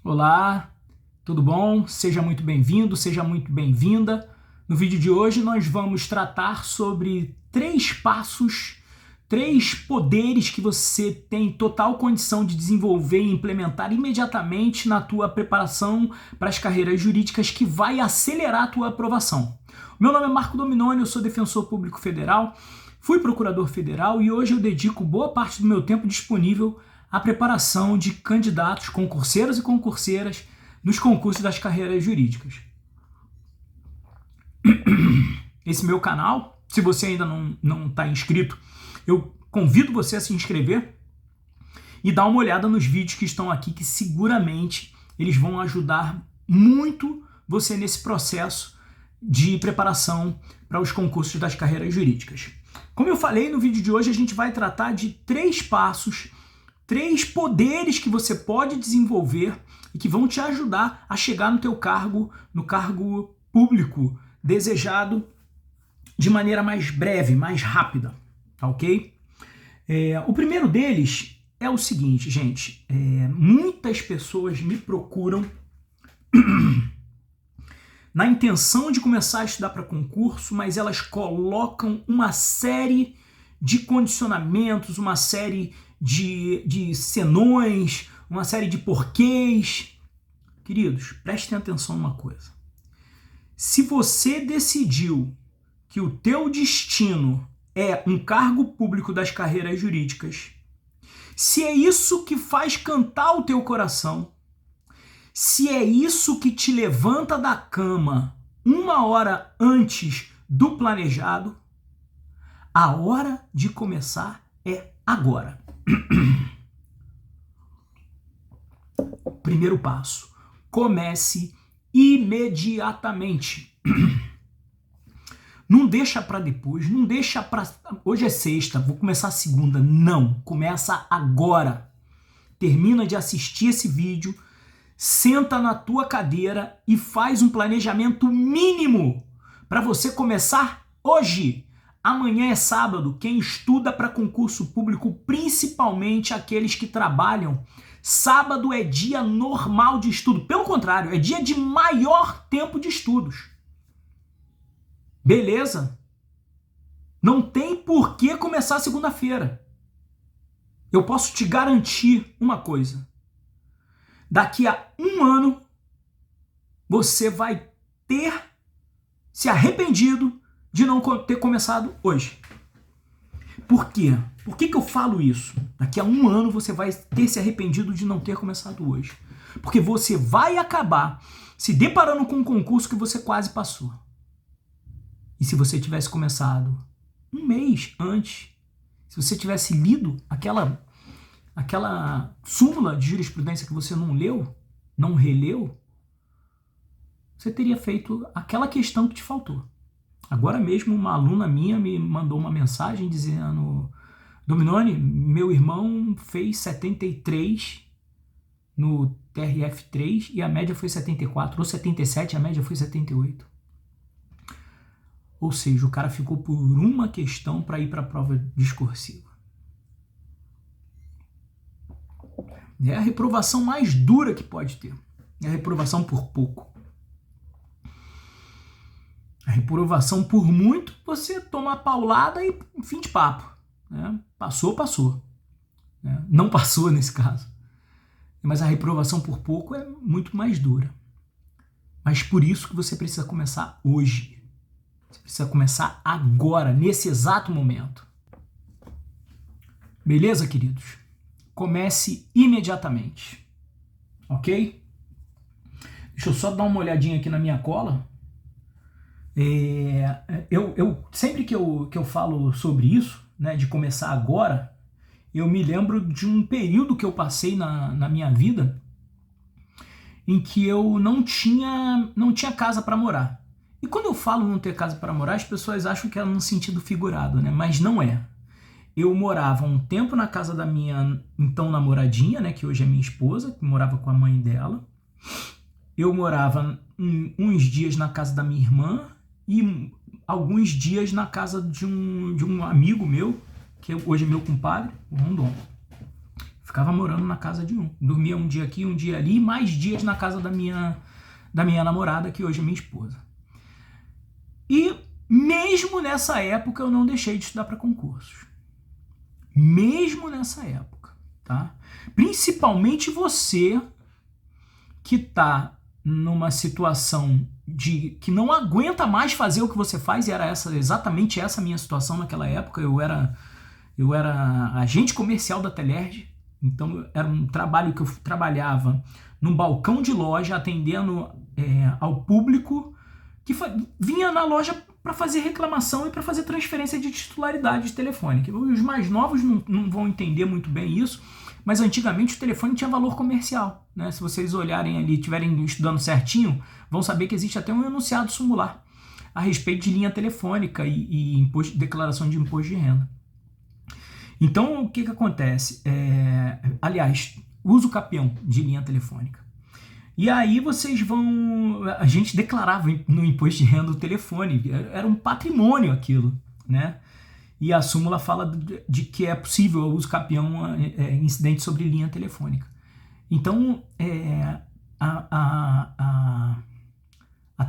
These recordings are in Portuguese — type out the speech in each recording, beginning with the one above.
Olá, tudo bom? Seja muito bem-vindo, seja muito bem-vinda. No vídeo de hoje nós vamos tratar sobre 3 passos, 3 poderes que você tem total condição de desenvolver e implementar imediatamente na tua preparação para as carreiras jurídicas que vai acelerar a tua aprovação. Meu nome é Marco Dominoni, eu sou defensor público federal, fui procurador federal e hoje eu dedico boa parte do meu tempo disponível a preparação de candidatos, concurseiros e concurseiras nos concursos das carreiras jurídicas. Esse meu canal, se você ainda não está inscrito, eu convido você a se inscrever e dar uma olhada nos vídeos que estão aqui, que seguramente eles vão ajudar muito você nesse processo de preparação para os concursos das carreiras jurídicas. Como eu falei, no vídeo de hoje a gente vai tratar de 3 passos, 3 poderes que você pode desenvolver e que vão te ajudar a chegar no teu cargo, no cargo público desejado de maneira mais breve, mais rápida, tá ok? O primeiro deles é o seguinte, gente, muitas pessoas me procuram na intenção de começar a estudar para concurso, mas elas colocam uma série de condicionamentos, uma série de senões, uma série de porquês. Queridos, prestem atenção numa coisa. Se você decidiu que o teu destino é um cargo público das carreiras jurídicas, se é isso que faz cantar o teu coração, se é isso que te levanta da cama 1 hora antes do planejado, a hora de começar é agora. Primeiro passo: comece imediatamente. Não deixa para depois, não deixa para... Hoje é sexta, vou começar segunda. Não, começa agora. Termina de assistir esse vídeo, senta na tua cadeira e faz um planejamento mínimo para você começar hoje. Amanhã é sábado. Quem estuda para concurso público, principalmente aqueles que trabalham, sábado é dia normal de estudo. Pelo contrário, é dia de maior tempo de estudos. Beleza? Não tem por que começar segunda-feira. Eu posso te garantir uma coisa. Daqui a 1 ano, você vai ter se arrependido de não ter começado hoje. Por quê? Por que eu falo isso? Daqui a 1 ano você vai ter se arrependido de não ter começado hoje. Porque você vai acabar se deparando com um concurso que você quase passou. E se você tivesse começado 1 mês antes, se você tivesse lido aquela súmula de jurisprudência que você não leu, não releu, você teria feito aquela questão que te faltou. Agora mesmo uma aluna minha me mandou uma mensagem dizendo: Dominoni, meu irmão fez 73 no TRF3 e a média foi 74, ou 77, a média foi 78. Ou seja, o cara ficou por uma questão para ir para a prova discursiva. É a reprovação mais dura que pode ter. É a reprovação por pouco. A reprovação por muito, você toma a paulada e fim de papo. Né? Passou, passou. Né? Não passou nesse caso. Mas a reprovação por pouco é muito mais dura. Mas por isso que você precisa começar hoje. Você precisa começar agora, nesse exato momento. Beleza, queridos? Comece imediatamente. Ok? Deixa eu só dar uma olhadinha aqui na minha cola. Sempre que eu falo sobre isso, né, de começar agora, eu me lembro de um período que eu passei na minha vida em que eu não tinha casa para morar. E quando eu falo não ter casa para morar, as pessoas acham que é num sentido figurado, né? Mas não é. Eu morava um tempo na casa da minha então namoradinha, né, que hoje é minha esposa, que morava com a mãe dela. Eu morava uns dias na casa da minha irmã e alguns dias na casa de um amigo meu, que hoje é meu compadre, o Rondon. Ficava morando na casa de um. Dormia um dia aqui, um dia ali, mais dias na casa da minha namorada, que hoje é minha esposa. E mesmo nessa época eu não deixei de estudar para concursos. Mesmo nessa época, tá? Principalmente você que está numa situação de que não aguenta mais fazer o que você faz, e era exatamente essa minha situação naquela época. Eu era agente comercial da Telerge, então era um trabalho que eu trabalhava num balcão de loja, atendendo ao público que vinha na loja para fazer reclamação e para fazer transferência de titularidade telefônica. Os mais novos não vão entender muito bem isso, mas antigamente o telefone tinha valor comercial, né? Se vocês olharem ali, estiverem estudando certinho, vão saber que existe até um enunciado sumular a respeito de linha telefônica e declaração de imposto de renda. Então, o que acontece? Aliás, uso capião de linha telefônica. E aí a gente declarava no imposto de renda o telefone, era um patrimônio aquilo, né? E a súmula fala de que é possível o uso capião incidente sobre linha telefônica. Então, a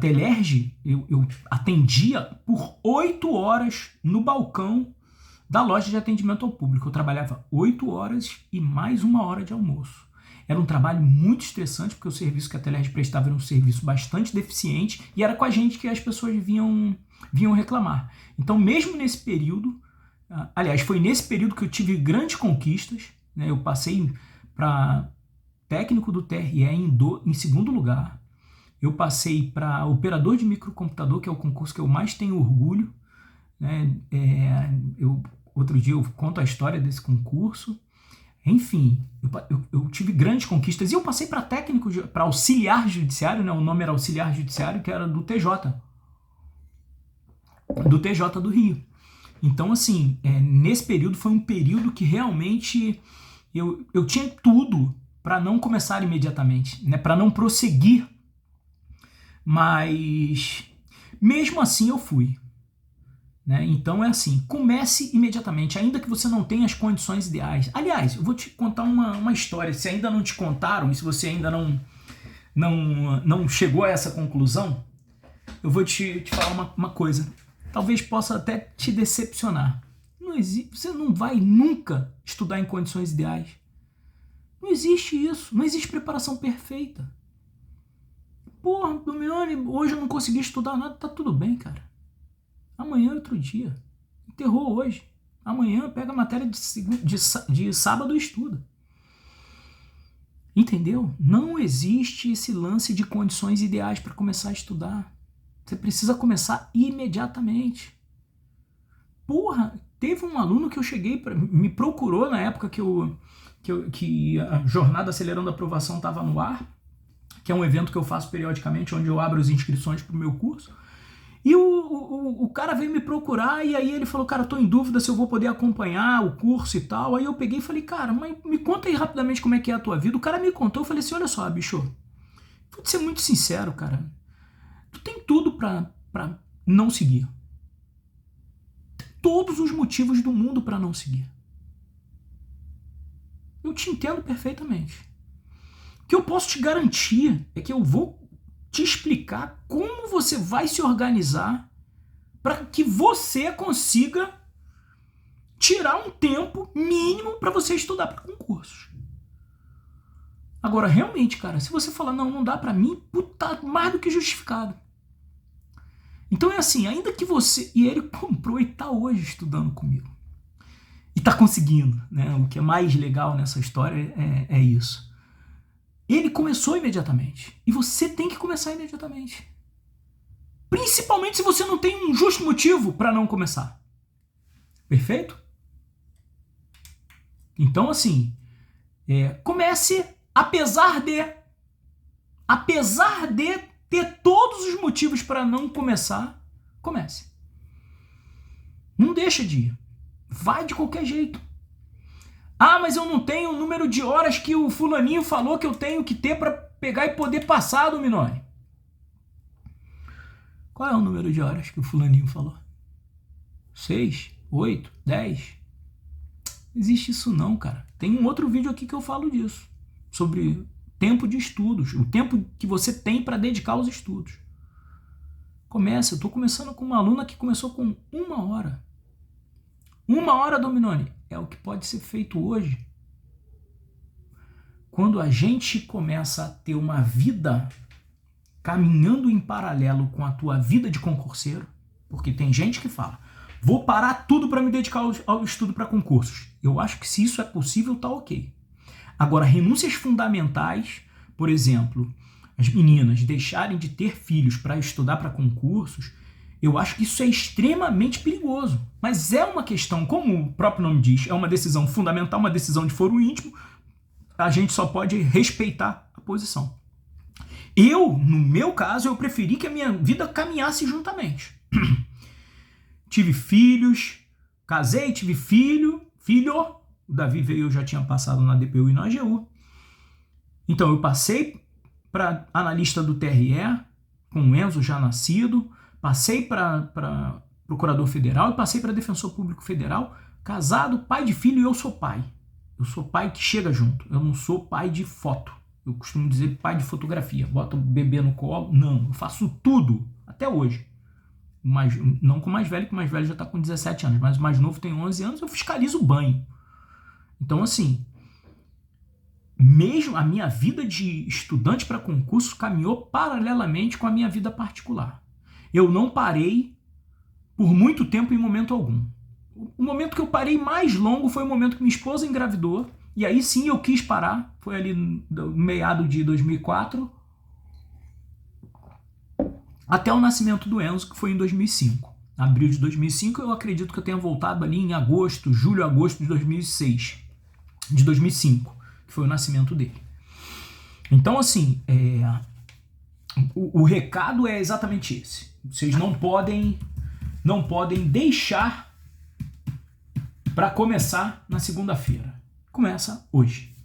Telerge, eu atendia por 8 horas no balcão da loja de atendimento ao público. Eu trabalhava 8 horas e mais 1 hora de almoço. Era um trabalho muito estressante, porque o serviço que a Telerge prestava era um serviço bastante deficiente e era com a gente que as pessoas vinham reclamar. Então, mesmo nesse período, aliás, foi nesse período que eu tive grandes conquistas, né? Eu passei para técnico do TRE em segundo lugar. Eu passei para operador de microcomputador, que é o concurso que eu mais tenho orgulho, né? Outro dia eu conto a história desse concurso. Enfim, eu tive grandes conquistas e eu passei para técnico, para auxiliar judiciário, né? O nome era auxiliar judiciário, que era do TJ do Rio. Então, assim, nesse período foi um período que realmente eu tinha tudo para não começar imediatamente, né? Para não prosseguir, mas mesmo assim eu fui. Né? Então é assim, comece imediatamente, ainda que você não tenha as condições ideais. Aliás, eu vou te contar uma história, se ainda não te contaram e se você ainda não chegou a essa conclusão, eu vou te falar uma coisa, talvez possa até te decepcionar. Você não vai nunca estudar em condições ideais. Não existe isso, não existe preparação perfeita. Porra, Domione, hoje eu não consegui estudar nada, tá tudo bem, cara. Amanhã é outro dia. Enterrou hoje. Amanhã pega a matéria de sábado e estuda. Entendeu? Não existe esse lance de condições ideais para começar a estudar. Você precisa começar imediatamente. Porra, teve um aluno que me procurou na época que a Jornada Acelerando a Aprovação estava no ar, que é um evento que eu faço periodicamente, onde eu abro as inscrições para o meu curso. E o cara veio me procurar e aí ele falou, cara, eu tô em dúvida se eu vou poder acompanhar o curso e tal. Aí eu peguei e falei, cara, mas me conta aí rapidamente como é que é a tua vida. O cara me contou, eu falei assim, olha só, bicho, vou te ser muito sincero, cara. Tu tem tudo pra não seguir. Tem todos os motivos do mundo pra não seguir. Eu te entendo perfeitamente. O que eu posso te garantir é que eu vou te explicar como você vai se organizar para que você consiga tirar um tempo mínimo para você estudar para concursos. Agora, realmente, cara, se você falar, não dá para mim, tá mais do que justificado. Então é assim, ainda que você... E ele comprou e tá hoje estudando comigo. E tá conseguindo, né? O que é mais legal nessa história é isso. Ele começou imediatamente. E você tem que começar imediatamente. Principalmente se você não tem um justo motivo para não começar. Perfeito? Então, assim, comece apesar de ter todos os motivos para não começar, comece. Não deixa de ir. Vai de qualquer jeito. Ah, mas eu não tenho o número de horas que o fulaninho falou que eu tenho que ter para pegar e poder passar, Dominone. Qual é o número de horas que o fulaninho falou? 6, 8, 10? Não existe isso não, cara. Tem um outro vídeo aqui que eu falo disso, sobre tempo de estudos, o tempo que você tem para dedicar aos estudos. Começa, eu estou começando com uma aluna que começou com 1 hora. 1 hora, Dominoni, é o que pode ser feito hoje. Quando a gente começa a ter uma vida caminhando em paralelo com a tua vida de concurseiro, porque tem gente que fala, vou parar tudo para me dedicar ao estudo para concursos. Eu acho que se isso é possível, tá ok. Agora, renúncias fundamentais, por exemplo, as meninas deixarem de ter filhos para estudar para concursos, eu acho que isso é extremamente perigoso. Mas é uma questão, como o próprio nome diz, é uma decisão fundamental, uma decisão de foro íntimo, a gente só pode respeitar a posição. Eu, no meu caso, eu preferi que a minha vida caminhasse juntamente. Tive filhos, casei, tive filho, o Davi veio, eu já tinha passado na DPU e na AGU. Então eu passei para analista do TRE, com o Enzo já nascido, passei para procurador federal e passei para defensor público federal, casado, pai de filho, e eu sou pai. Eu sou pai que chega junto, eu não sou pai de foto. Eu costumo dizer pai de fotografia, bota o bebê no colo, não, eu faço tudo, até hoje. Não com o mais velho, que o mais velho já está com 17 anos, mas o mais novo tem 11 anos, eu fiscalizo o banho. Então, assim, mesmo a minha vida de estudante para concurso caminhou paralelamente com a minha vida particular. Eu não parei por muito tempo em momento algum. O momento que eu parei mais longo foi o momento que minha esposa engravidou, e aí sim eu quis parar, foi ali no meado de 2004, até o nascimento do Enzo, que foi em 2005. Abril de 2005, eu acredito que eu tenha voltado ali em agosto, julho, agosto de 2005, que foi o nascimento dele. Então, assim, o recado é exatamente esse. Vocês não podem deixar para começar na segunda-feira. Começa hoje.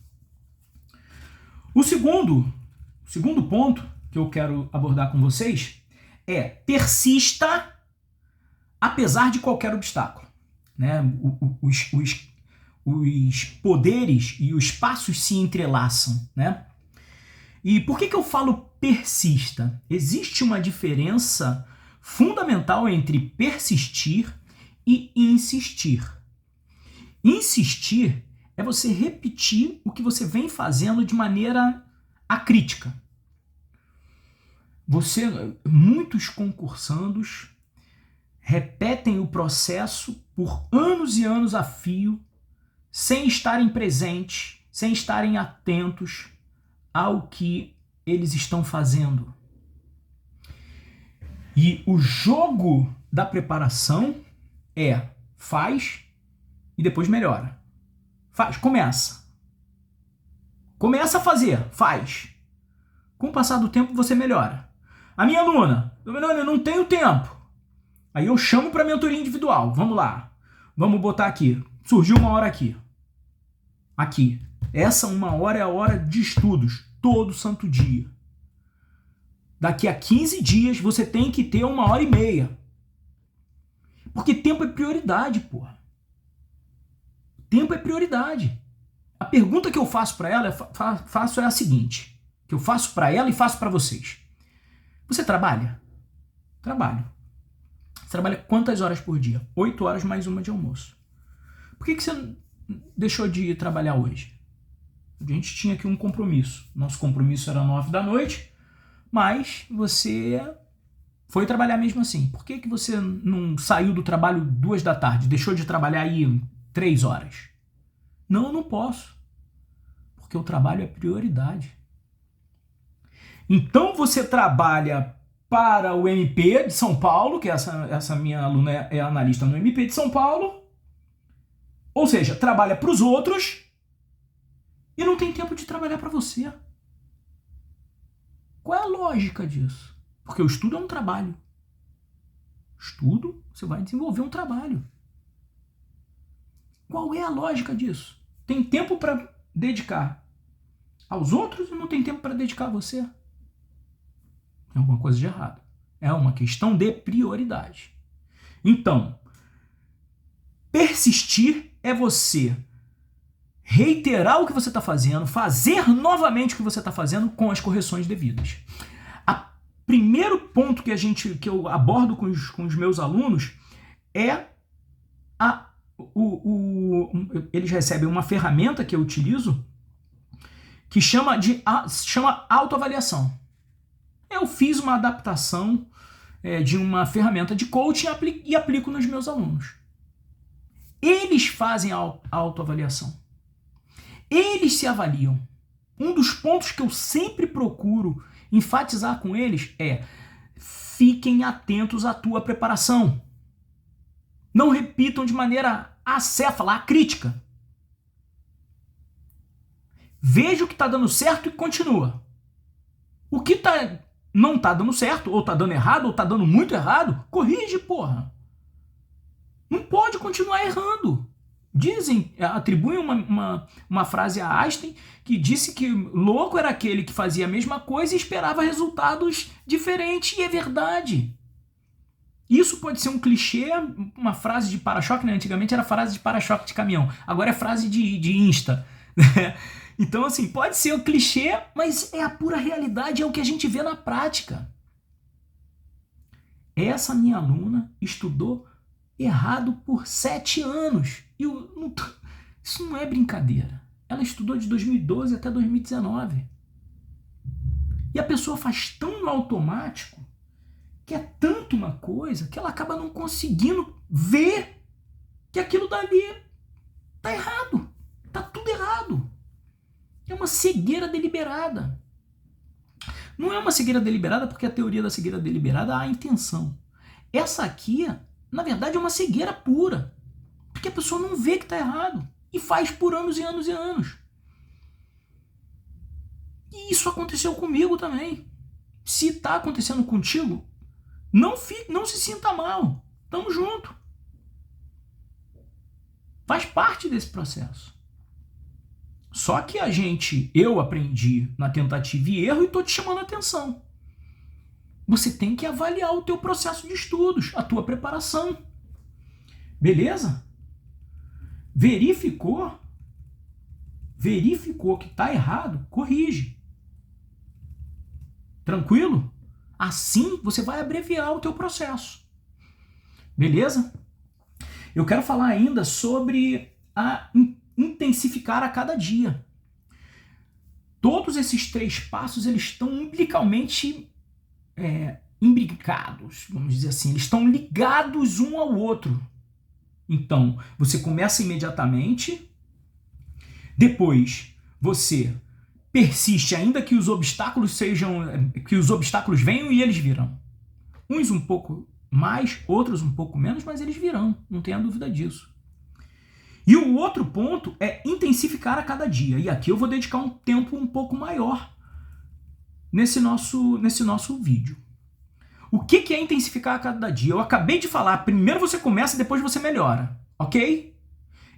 O segundo ponto que eu quero abordar com vocês é persista apesar de qualquer obstáculo. Né? Os poderes e os passos se entrelaçam. Né? E por que eu falo persista? Existe uma diferença fundamental entre persistir e insistir. Insistir é você repetir o que você vem fazendo de maneira acrítica. Muitos concursandos repetem o processo por anos e anos a fio, sem estarem presentes, sem estarem atentos ao que eles estão fazendo. E o jogo da preparação é faz e depois melhora. Faz, começa a fazer, faz. Com o passar do tempo você melhora. A minha aluna, eu não tenho tempo. Aí eu chamo para mentoria individual. Vamos lá. Vamos botar aqui. Surgiu 1 hora aqui. Aqui. Essa 1 hora é a hora de estudos. Todo santo dia. Daqui a 15 dias você tem que ter 1h30. Porque tempo é prioridade, porra. Tempo é prioridade. A pergunta que eu faço para ela é a seguinte. Que eu faço para ela e faço para vocês. Você trabalha? Trabalho. Você trabalha quantas horas por dia? 8 horas mais uma de almoço. Por que você deixou de trabalhar hoje? A gente tinha aqui um compromisso. Nosso compromisso era 9 da noite, mas você foi trabalhar mesmo assim. Por que você não saiu do trabalho 2 da tarde? Deixou de trabalhar aí 3 horas? Não, eu não posso. Porque o trabalho é prioridade. Então você trabalha para o MP de São Paulo, que essa minha aluna é analista no MP de São Paulo, ou seja, trabalha para os outros e não tem tempo de trabalhar para você. Qual é a lógica disso? Porque o estudo é um trabalho. Estudo, você vai desenvolver um trabalho. Qual é a lógica disso? Tem tempo para dedicar aos outros e não tem tempo para dedicar a você. Tem alguma coisa de errado. É uma questão de prioridade. Então, persistir é você reiterar o que você está fazendo, fazer novamente o que você está fazendo com as correções devidas. O primeiro ponto que eu abordo com os meus alunos é eles recebem uma ferramenta que eu utilizo que chama autoavaliação. Eu fiz uma adaptação de uma ferramenta de coaching e aplico nos meus alunos. Eles fazem a autoavaliação. Eles se avaliam. Um dos pontos que eu sempre procuro enfatizar com eles é: fiquem atentos à tua preparação. Não repitam de maneira acéfala, acrítica. Veja o que está dando certo e continua. O que não está dando certo, ou está dando errado, ou está dando muito errado, corrige, porra. Não pode continuar errando. Atribuem uma frase a Einstein que disse que louco era aquele que fazia a mesma coisa e esperava resultados diferentes, e é verdade. Isso pode ser um clichê, uma frase de para-choque, né? Antigamente era frase de para-choque de caminhão, agora é frase de Insta. Então, assim, pode ser um clichê, mas é a pura realidade, é o que a gente vê na prática. Essa minha aluna estudou errado por 7 anos. Isso não é brincadeira. Ela estudou de 2012 até 2019. E a pessoa faz tão no automático, que é tanto uma coisa, que ela acaba não conseguindo ver que aquilo dali tá errado. Tá tudo errado. É uma cegueira deliberada. Não é uma cegueira deliberada porque a teoria da cegueira deliberada há a intenção. Essa aqui, na verdade, é uma cegueira pura. Porque a pessoa não vê que está errado. E faz por anos e anos e anos. E isso aconteceu comigo também. Se está acontecendo contigo, não se sinta mal. Tamo junto. Faz parte desse processo. Só que eu aprendi na tentativa e erro e estou te chamando a atenção. Você tem que avaliar o teu processo de estudos, a tua preparação. Beleza? Verificou que está errado, corrige. Tranquilo? Assim você vai abreviar o teu processo. Beleza? Eu quero falar ainda sobre intensificar a cada dia. Todos esses 3 passos, eles estão umbilicalmente imbricados, vamos dizer assim. Eles estão ligados um ao outro. Então, você começa imediatamente, depois você persiste ainda que os obstáculos venham, e eles virão. Uns um pouco mais, outros um pouco menos, mas eles virão, não tenha dúvida disso. E o outro ponto é intensificar a cada dia. E aqui eu vou dedicar um tempo um pouco maior nesse nosso vídeo. O que é intensificar a cada dia? Eu acabei de falar, primeiro você começa, depois você melhora, ok?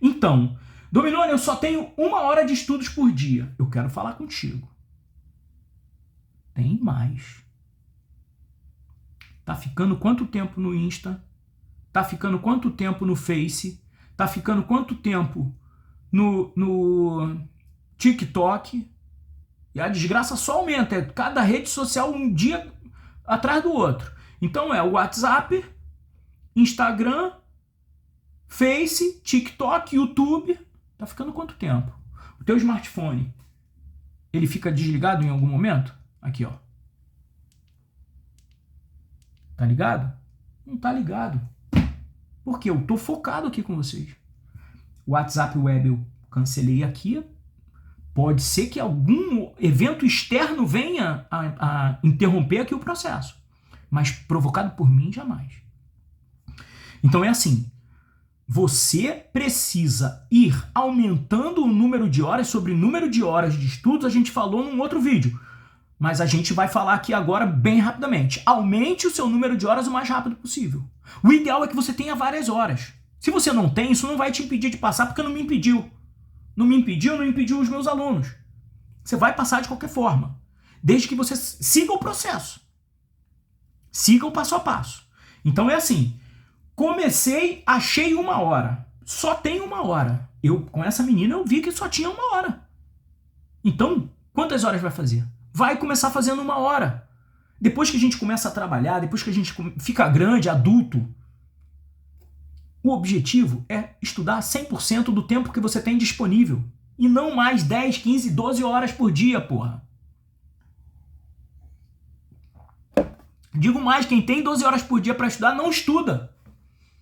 Então, Dominone, eu só tenho 1 hora de estudos por dia. Eu quero falar contigo. Tem mais. Tá ficando quanto tempo no Insta? Tá ficando quanto tempo no Face? Tá ficando quanto tempo no TikTok? E a desgraça só aumenta. É cada rede social um dia atrás do outro. Então é o WhatsApp, Instagram, Face, TikTok, YouTube. Tá ficando quanto tempo? O teu smartphone, ele fica desligado em algum momento? Aqui, ó. Tá ligado? Não tá ligado. Porque eu tô focado aqui com vocês. O WhatsApp Web eu cancelei aqui. Pode ser que algum evento externo venha a interromper aqui o processo. Mas provocado por mim, jamais. Então é assim. Você precisa ir aumentando o número de horas. Sobre o número de horas de estudos a gente falou num outro vídeo. Mas a gente vai falar aqui agora bem rapidamente. Aumente o seu número de horas o mais rápido possível. O ideal é que você tenha várias horas. Se você não tem, isso não vai te impedir de passar, porque não me impediu. Não me impediu os meus alunos. Você vai passar de qualquer forma. Desde que você siga o processo. Siga o passo a passo. Então é assim. Comecei, achei 1 hora. Só tem 1 hora. com essa menina eu vi que só tinha 1 hora. Então, quantas horas vai fazer? Vai começar fazendo 1 hora. Depois que a gente começa a trabalhar, depois que a gente fica grande, adulto, o objetivo é estudar 100% do tempo que você tem disponível. E não mais 10, 15, 12 horas por dia, porra. Digo mais, quem tem 12 horas por dia para estudar, não estuda.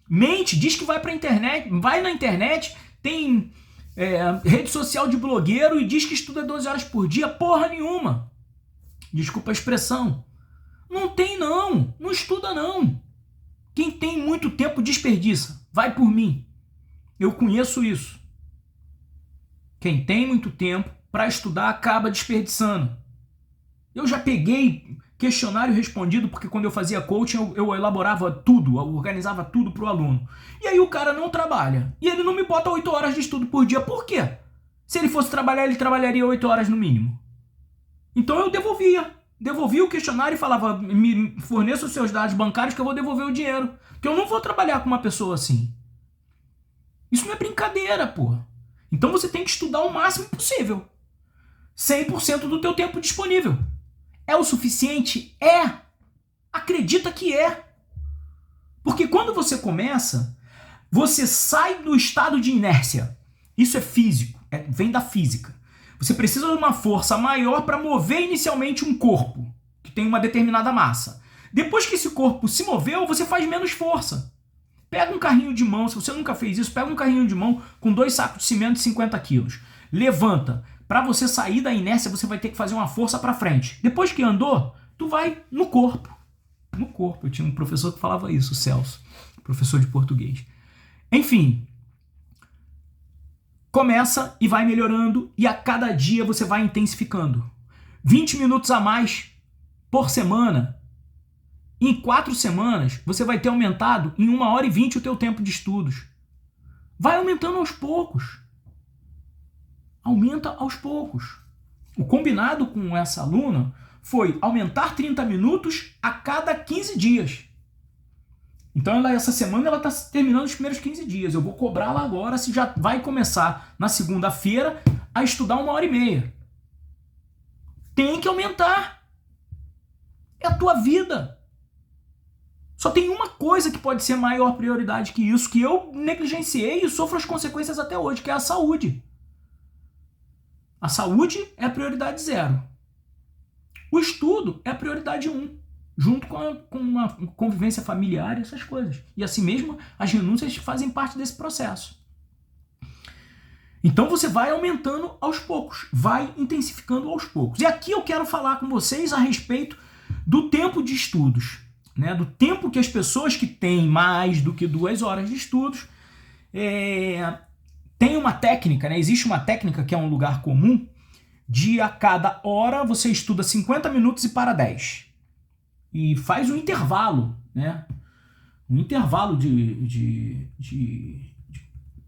Mente, diz que vai pra internet, vai na internet, tem rede social de blogueiro e diz que estuda 12 horas por dia, porra nenhuma. Desculpa a expressão. Não tem não, não estuda não. Quem tem muito tempo desperdiça, vai por mim. Eu conheço isso. Quem tem muito tempo para estudar acaba desperdiçando. Eu já peguei questionário respondido, porque quando eu fazia coaching eu elaborava tudo, eu organizava tudo para o aluno. E aí o cara não trabalha. E ele não me bota 8 horas de estudo por dia. Por quê? Se ele fosse trabalhar, ele trabalharia 8 horas no mínimo. Então eu devolvia o questionário e falava, me forneça os seus dados bancários que eu vou devolver o dinheiro. Porque eu não vou trabalhar com uma pessoa assim. Isso não é brincadeira, porra. Então você tem que estudar o máximo possível. 100% do teu tempo disponível. É o suficiente? É. Acredita que é. Porque quando você começa, você sai do estado de inércia. Isso é físico, vem da física. Você precisa de uma força maior para mover inicialmente um corpo, que tem uma determinada massa. Depois que esse corpo se moveu, você faz menos força. Pega um carrinho de mão, se você nunca fez isso, pega um carrinho de mão com 2 sacos de cimento de 50 quilos. Levanta. Para você sair da inércia, você vai ter que fazer uma força para frente. Depois que andou, tu vai no corpo. No corpo. Eu tinha um professor que falava isso, o Celso, professor de português. Enfim, começa e vai melhorando e a cada dia você vai intensificando. 20 minutos a mais por semana. Em 4 semanas, você vai ter aumentado em 1h20 o teu tempo de estudos. Vai aumentando aos poucos. Aumenta aos poucos. O combinado com essa aluna foi aumentar 30 minutos a cada 15 dias. Então, essa semana ela está terminando os primeiros 15 dias. Eu vou cobrá-la agora se já vai começar na segunda-feira a estudar 1h30. Tem que aumentar. É a tua vida. Só tem uma coisa que pode ser maior prioridade que isso, que eu negligenciei e sofro as consequências até hoje, que é a saúde. A saúde é a prioridade 0. O estudo é a prioridade 1, junto com uma convivência familiar e essas coisas. E assim mesmo, as renúncias fazem parte desse processo. Então você vai aumentando aos poucos, vai intensificando aos poucos. E aqui eu quero falar com vocês a respeito do tempo de estudos, né? Do tempo que as pessoas que têm mais do que 2 horas de estudos tem uma técnica, né? Existe uma técnica que é um lugar comum de a cada hora você estuda 50 minutos e para 10. E faz um intervalo, né? Um intervalo de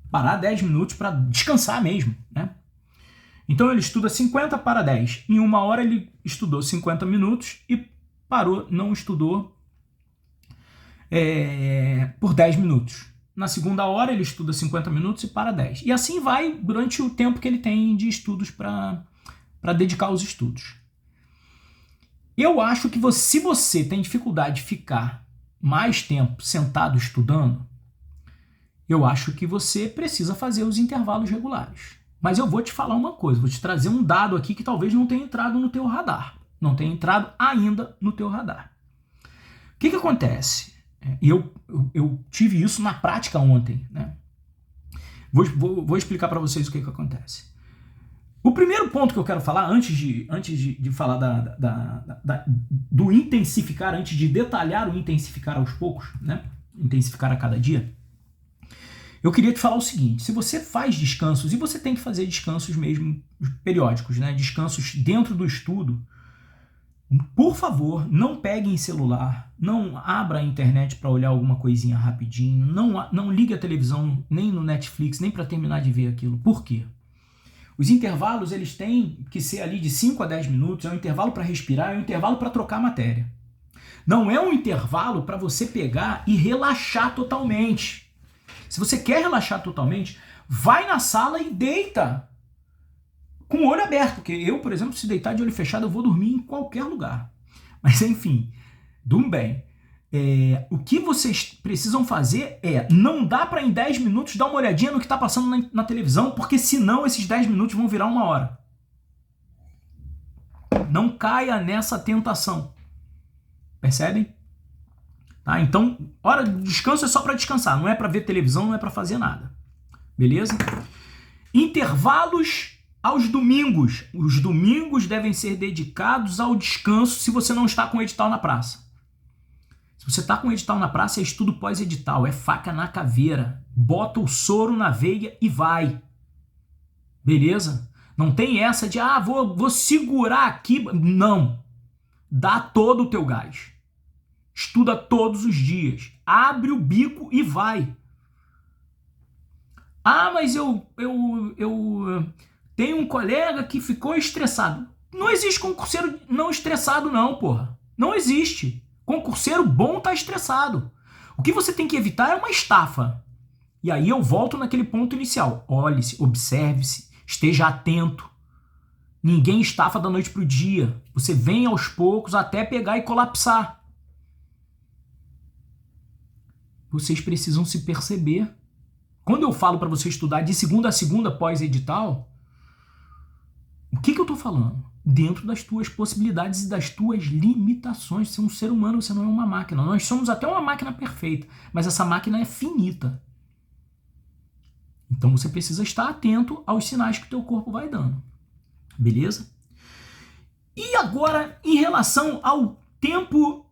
parar 10 minutos para descansar mesmo, né? Então ele estuda 50 para 10. Em 1 hora ele estudou 50 minutos e parou, não estudou por 10 minutos. Na segunda hora ele estuda 50 minutos e para 10. E assim vai durante o tempo que ele tem de estudos para dedicar aos estudos. Eu acho que se você tem dificuldade de ficar mais tempo sentado estudando, eu acho que você precisa fazer os intervalos regulares. Mas eu vou te falar uma coisa, vou te trazer um dado aqui que talvez não tenha entrado no teu radar. Não tenha entrado ainda no teu radar. O que acontece? Eu tive isso na prática ontem, né? Vou explicar para vocês o que acontece. O primeiro ponto que eu quero falar, antes de falar do intensificar, antes de detalhar o intensificar aos poucos, né? Intensificar a cada dia, eu queria te falar o seguinte: se você faz descansos, e você tem que fazer descansos mesmo periódicos, né? Descansos dentro do estudo, por favor, não pegue em celular, não abra a internet para olhar alguma coisinha rapidinho, não ligue a televisão nem no Netflix, nem para terminar de ver aquilo. Por quê? Os intervalos eles têm que ser ali de 5 a 10 minutos, é um intervalo para respirar, é um intervalo para trocar matéria. Não é um intervalo para você pegar e relaxar totalmente. Se você quer relaxar totalmente, Vai na sala e deita com o olho aberto, porque eu, por exemplo, se deitar de olho fechado, eu vou dormir em qualquer lugar. Mas enfim, durma bem. O que vocês precisam fazer não dá para em 10 minutos dar uma olhadinha no que está passando na televisão, porque senão esses 10 minutos vão virar 1 hora. Não caia nessa tentação. Percebem? Tá? Então, hora de descanso é só para descansar, não é para ver televisão, não é para fazer nada. Beleza? Intervalos aos domingos. Os domingos devem ser dedicados ao descanso se você não está com o edital na praça. Se você está com o edital na praça, é estudo pós-edital, é faca na caveira. Bota o soro na veia e vai. Beleza? Não tem essa de, vou segurar aqui. Não. Dá todo o teu gás. Estuda todos os dias. Abre o bico e vai. Mas eu tenho um colega que ficou estressado. Não existe concurseiro não estressado não, porra. Não existe. Concurseiro bom tá estressado. O que você tem que evitar é uma estafa. E aí eu volto naquele ponto inicial. Olhe-se, observe-se, esteja atento. Ninguém estafa da noite pro dia. Você vem aos poucos até pegar e colapsar. Vocês precisam se perceber. Quando eu falo para você estudar de segunda a segunda pós-edital, o que eu tô falando? Dentro das tuas possibilidades e das tuas limitações. Você é um ser humano, você não é uma máquina. Nós somos até uma máquina perfeita, mas essa máquina é finita. Então você precisa estar atento aos sinais que o teu corpo vai dando. Beleza? E agora, em relação ao tempo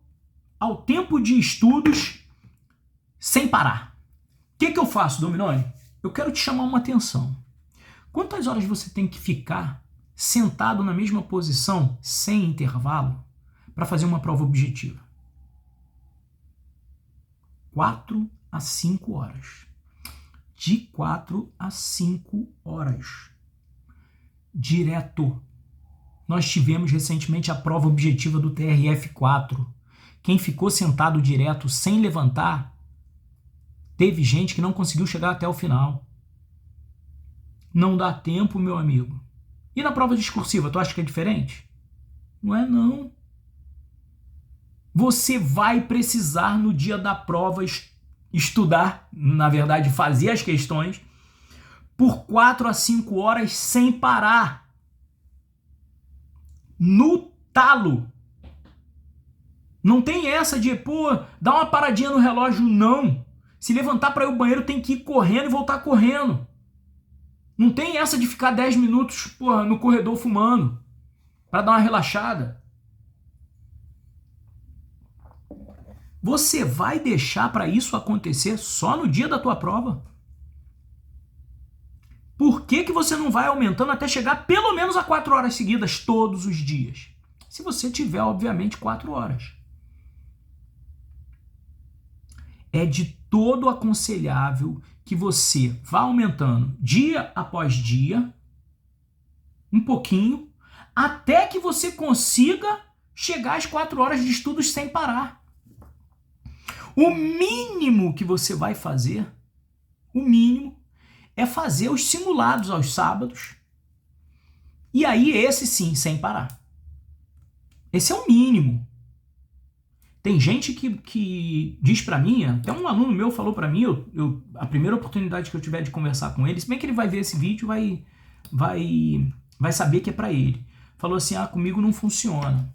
de estudos sem parar. O que eu faço, Dominoni? Eu quero te chamar uma atenção. Quantas horas você tem que ficar sentado na mesma posição, sem intervalo, para fazer uma prova objetiva? 4 a 5 horas. De 4 a 5 horas. Direto. Nós tivemos recentemente a prova objetiva do TRF4. Quem ficou sentado direto, sem levantar, teve gente que não conseguiu chegar até o final. Não dá tempo, meu amigo. E na prova discursiva, tu acha que é diferente? Não é, não. Você vai precisar, no dia da prova, estudar, na verdade, fazer as questões, por 4 a 5 horas sem parar. No talo. Não tem essa de, dá uma paradinha no relógio, não. Se levantar para ir ao banheiro, tem que ir correndo e voltar correndo. Não tem essa de ficar 10 minutos, no corredor fumando, para dar uma relaxada. Você vai deixar para isso acontecer só no dia da tua prova? Por que você não vai aumentando até chegar pelo menos a 4 horas seguidas todos os dias? Se você tiver, obviamente, 4 horas. É de todo aconselhável que você vá aumentando dia após dia, um pouquinho, até que você consiga chegar às 4 horas de estudos sem parar. O mínimo que você vai fazer, é fazer os simulados aos sábados, e aí esse sim, sem parar. Esse é o mínimo. Tem gente que diz pra mim, até um aluno meu falou pra mim, a primeira oportunidade que eu tiver de conversar com ele, se bem que ele vai ver esse vídeo, vai saber que é pra ele. Falou assim, comigo não funciona.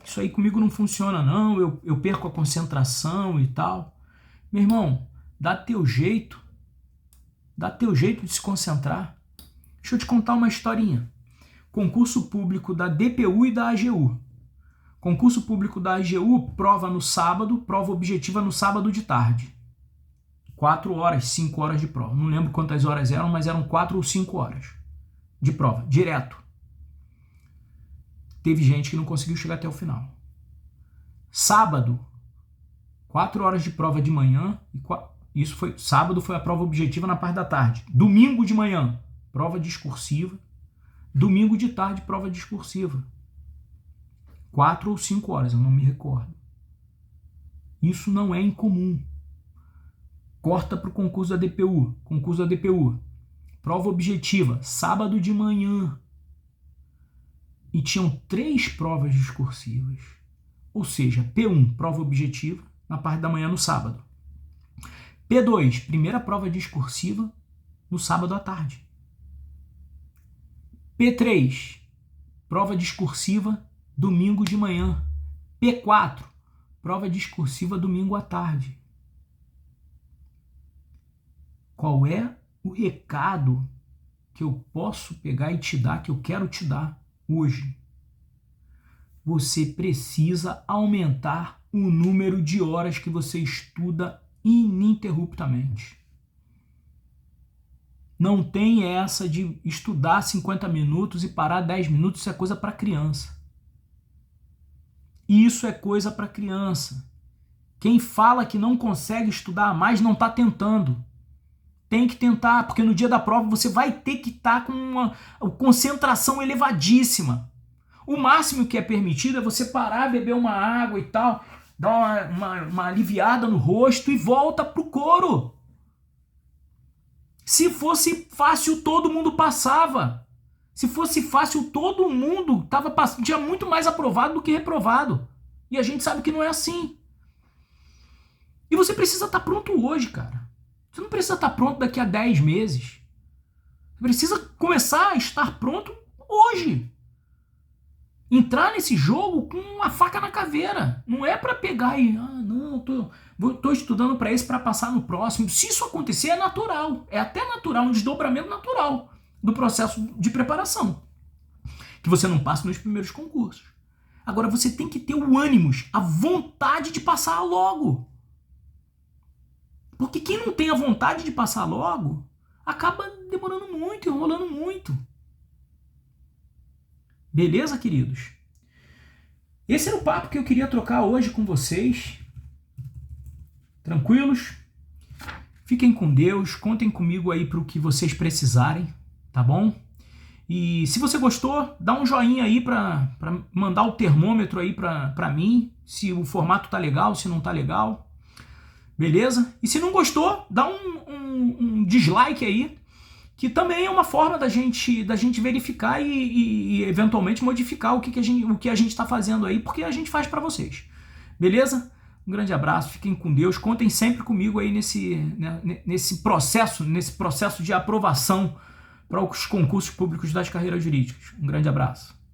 Isso aí comigo não funciona não, eu perco a concentração e tal. Meu irmão, dá teu jeito de se concentrar. Deixa eu te contar uma historinha. Concurso público da DPU e da AGU. Concurso público da AGU, prova no sábado, prova objetiva no sábado de tarde. 4 horas, 5 horas de prova. Não lembro quantas horas eram, mas eram 4 ou 5 horas de prova, direto. Teve gente que não conseguiu chegar até o final. Sábado, 4 horas de prova de manhã, sábado foi a prova objetiva na parte da tarde. Domingo de manhã, prova discursiva. Domingo de tarde, prova discursiva. 4 ou 5 horas, eu não me recordo. Isso não é incomum. Corta para o concurso da DPU. Concurso da DPU. Prova objetiva, sábado de manhã. E tinham 3 provas discursivas. Ou seja, P1, prova objetiva, na parte da manhã no sábado. P2, primeira prova discursiva, no sábado à tarde. P3, prova discursiva, domingo de manhã. P4, prova discursiva, domingo à tarde. Qual é o recado que eu posso pegar e te dar, que eu quero te dar hoje? Você precisa aumentar o número de horas que você estuda ininterruptamente. Não tem essa de estudar 50 minutos e parar 10 minutos, isso é coisa para criança. Isso é coisa para criança. Quem fala que não consegue estudar mais não está tentando. Tem que tentar, porque no dia da prova você vai ter que estar com uma concentração elevadíssima. O máximo que é permitido é você parar, beber uma água e tal, dar uma aliviada no rosto e volta pro coro. Se fosse fácil, todo mundo passava. Se fosse fácil, todo mundo tinha muito mais aprovado do que reprovado. E a gente sabe que não é assim. E você precisa estar pronto hoje, cara. Você não precisa estar pronto daqui a 10 meses. Você precisa começar a estar pronto hoje. Entrar nesse jogo com uma faca na caveira. Não é para pegar e... tô estudando para esse para passar no próximo. Se isso acontecer, é natural. É até natural, um desdobramento natural do processo de preparação. Que você não passe nos primeiros concursos. Agora, você tem que ter o ânimo, a vontade de passar logo. Porque quem não tem a vontade de passar logo, acaba demorando muito, enrolando muito. Beleza, queridos? Esse era o papo que eu queria trocar hoje com vocês. Tranquilos? Fiquem com Deus, contem comigo aí para o que vocês precisarem, tá bom? E se você gostou, dá um joinha aí para mandar o termômetro aí para mim, se o formato tá legal, se não tá legal. Beleza? E se não gostou, dá um dislike aí, que também é uma forma da gente verificar e eventualmente modificar o que a gente está fazendo aí, porque a gente faz para vocês. Beleza? Um grande abraço, fiquem com Deus, contem sempre comigo aí nesse processo de aprovação para os concursos públicos das carreiras jurídicas. Um grande abraço.